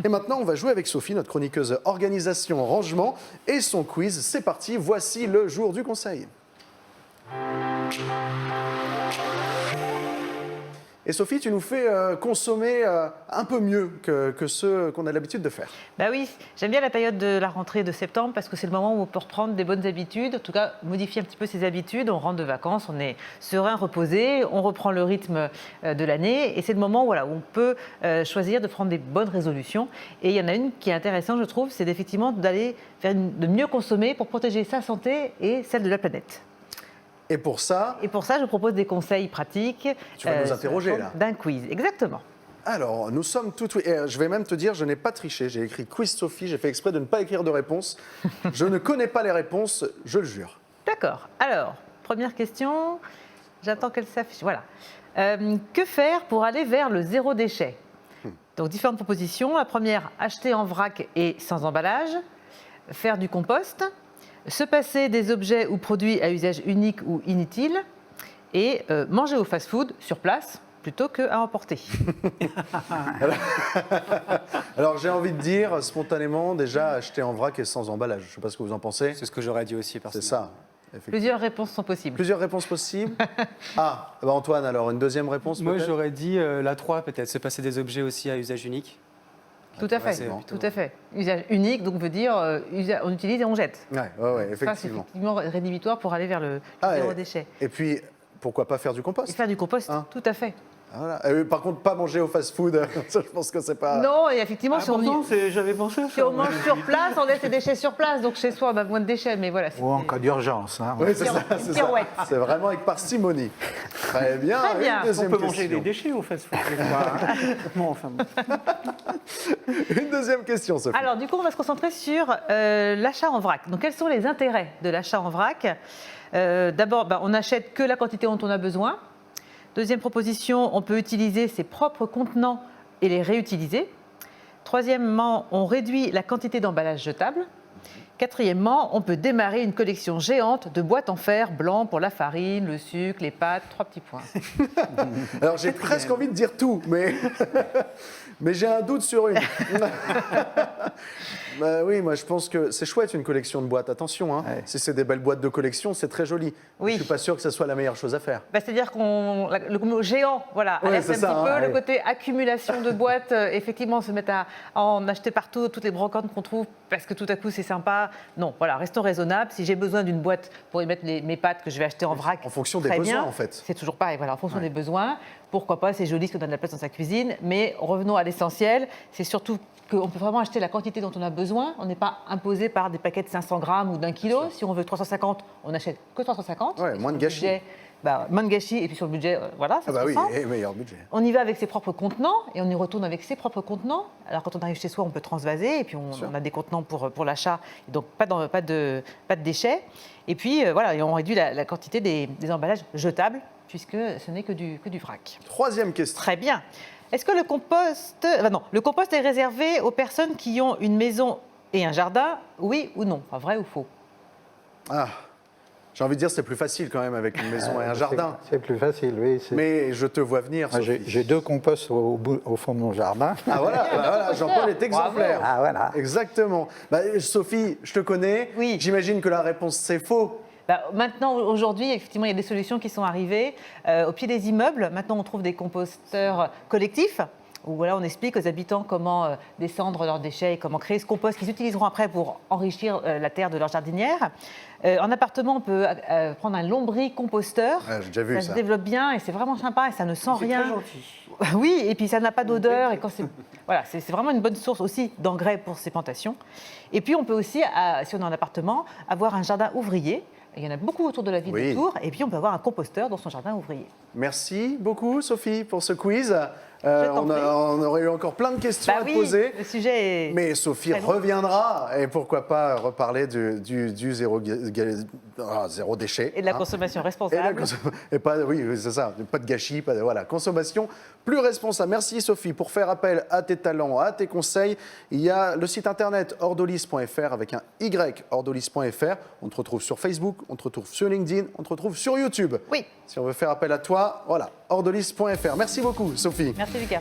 Et maintenant, on va jouer avec Sophie, notre chroniqueuse organisation, rangement et son quiz. C'est parti, voici le jour du conseil. Et Sophie, tu nous fais consommer un peu mieux que ceux qu'on a l'habitude de faire. Bah oui, j'aime bien la période de la rentrée de septembre parce que c'est le moment où on peut reprendre des bonnes habitudes, en tout cas modifier un petit peu ses habitudes. On rentre de vacances, on est serein, reposé, on reprend le rythme de l'année et c'est le moment où on peut choisir de prendre des bonnes résolutions. Et il y en a une qui est intéressante, je trouve, c'est effectivement d'aller de mieux consommer pour protéger sa santé et celle de la planète. Et pour ça, je propose des conseils pratiques. Tu vas nous interroger là. D'un quiz, exactement. Alors, nous sommes tout... Et je vais même te dire, je n'ai pas triché. J'ai écrit quiz Sophie, j'ai fait exprès de ne pas écrire de réponse. Je ne connais pas les réponses, je le jure. D'accord. Alors, première question. J'attends qu'elle s'affiche. Voilà. Que faire pour aller vers le zéro déchet? Donc, différentes propositions. La première, acheter en vrac et sans emballage. Faire du compost. Se passer des objets ou produits à usage unique ou inutile. Et manger au fast-food sur place plutôt qu'à emporter. Alors, j'ai envie de dire spontanément, déjà, acheter en vrac et sans emballage. Je ne sais pas ce que vous en pensez. C'est ce que j'aurais dit aussi, C'est ça. Plusieurs réponses sont possibles. Plusieurs réponses possibles. Ah, bah Antoine, alors, une deuxième réponse Moi, peut-être? j'aurais dit la 3, peut-être, se passer des objets aussi à usage unique. Tout à fait, tout à fait. Usage unique, donc veut dire on utilise et on jette. Ouais, effectivement. Ça, c'est effectivement rédhibitoire pour aller vers le zéro déchet. Et puis, pourquoi pas faire du compost? Et faire du compost, tout à fait. Voilà. Par contre, pas manger au fast-food, ça, je pense que c'est pas... Non, et effectivement, j'avais pensé à ça. si on mange sur place, on laisse les déchets sur place. Donc chez soi, on a moins de déchets, mais voilà. Ou en cas d'urgence. Hein. Oui, c'est ça. C'est vraiment avec parcimonie. Très bien. Très bien. Une deuxième On peut manger question. des déchets au fast-food. Bon, enfin, Une deuxième question, Sophie. Alors, du coup, on va se concentrer sur l'achat en vrac. Donc, quels sont les intérêts de l'achat en vrac? D'abord, on n'achète que la quantité dont on a besoin. Deuxième proposition, on peut utiliser ses propres contenants et les réutiliser. Troisièmement, on réduit la quantité d'emballage jetable. Quatrièmement, on peut démarrer une collection géante de boîtes en fer blanc pour la farine, le sucre, les pâtes, 3 petits points. Alors, j'ai presque envie de dire tout, mais, mais j'ai un doute sur une. Oui, moi, je pense que c'est chouette une collection de boîtes. Attention, hein. Si c'est des belles boîtes de collection, c'est très joli. Oui. Je ne suis pas sûr que ce soit la meilleure chose à faire. C'est-à-dire le mot géant, voilà, Ouais, laisse c'est un ça, petit hein, peu le ouais. côté accumulation de boîtes, effectivement, se mettre à en acheter partout, toutes les brocantes qu'on trouve, parce que tout à coup, c'est sympa. Non, voilà, restons raisonnables. Si j'ai besoin d'une boîte pour y mettre mes pâtes que je vais acheter en vrac, En fonction des très besoins, bien. en fait. C'est toujours pareil, voilà, en fonction des besoins. Pourquoi pas, c'est joli, ça donne de la place dans sa cuisine. Mais revenons à l'essentiel, c'est surtout qu'on peut vraiment acheter la quantité dont on a besoin. On n'est pas imposé par des paquets de 500 grammes ou d'1 kilo. Si on veut 350, on n'achète que 350. Ouais, moins de gâchis. Moins de gâchis, et puis sur le budget, voilà, ça Ah bah se oui, ressent. et meilleur budget. On y va avec ses propres contenants et on y retourne avec ses propres contenants. Alors quand on arrive chez soi, on peut transvaser et puis on a des contenants pour l'achat, donc pas de déchets. Et puis voilà, et on réduit la quantité des emballages jetables puisque ce n'est que du vrac. Troisième question. Très bien. Est-ce que le compost... le compost est réservé aux personnes qui ont une maison et un jardin, oui ou non? Enfin, vrai ou faux? Ah, j'ai envie de dire c'est plus facile quand même avec une maison et un jardin. c'est plus facile, oui. Mais je te vois venir, Moi, Sophie. j'ai 2 composts au fond de mon jardin. Ah voilà, Jean-Paul est exemplaire. Ah voilà. Exactement. Sophie, je te connais. Oui. J'imagine que la réponse c'est faux. Maintenant, aujourd'hui, effectivement, il y a des solutions qui sont arrivées. Au pied des immeubles, maintenant, on trouve des composteurs collectifs où voilà, on explique aux habitants comment descendre leurs déchets et comment créer ce compost qu'ils utiliseront après pour enrichir la terre de leur jardinière. En appartement, on peut prendre un lombricomposteur. J'ai déjà vu ça. Ça se développe bien et c'est vraiment sympa et ça ne sent rien. C'est très gentil. Oui, et puis ça n'a pas d'odeur. Et quand c'est vraiment une bonne source aussi d'engrais pour ces plantations. Et puis on peut aussi, si on est en appartement, avoir un jardin ouvrier. Il y en a beaucoup autour de la ville de Tours. Et puis on peut avoir un composteur dans son jardin ouvrier. Merci beaucoup, Sophie, pour ce quiz. On aurait eu encore plein de questions à te poser. Le sujet est... Mais Sophie reviendra et pourquoi pas reparler du zéro déchet. Et de la consommation responsable. Oui, c'est ça, pas de gâchis, voilà, consommation plus responsable. Merci Sophie. Pour faire appel à tes talents, à tes conseils, il y a le site internet ordolis.fr avec un Y, ordolis.fr. On te retrouve sur Facebook, on te retrouve sur LinkedIn, on te retrouve sur YouTube. Oui. Si on veut faire appel à toi, voilà, ordolis.fr. Merci beaucoup Sophie. Merci Lucas.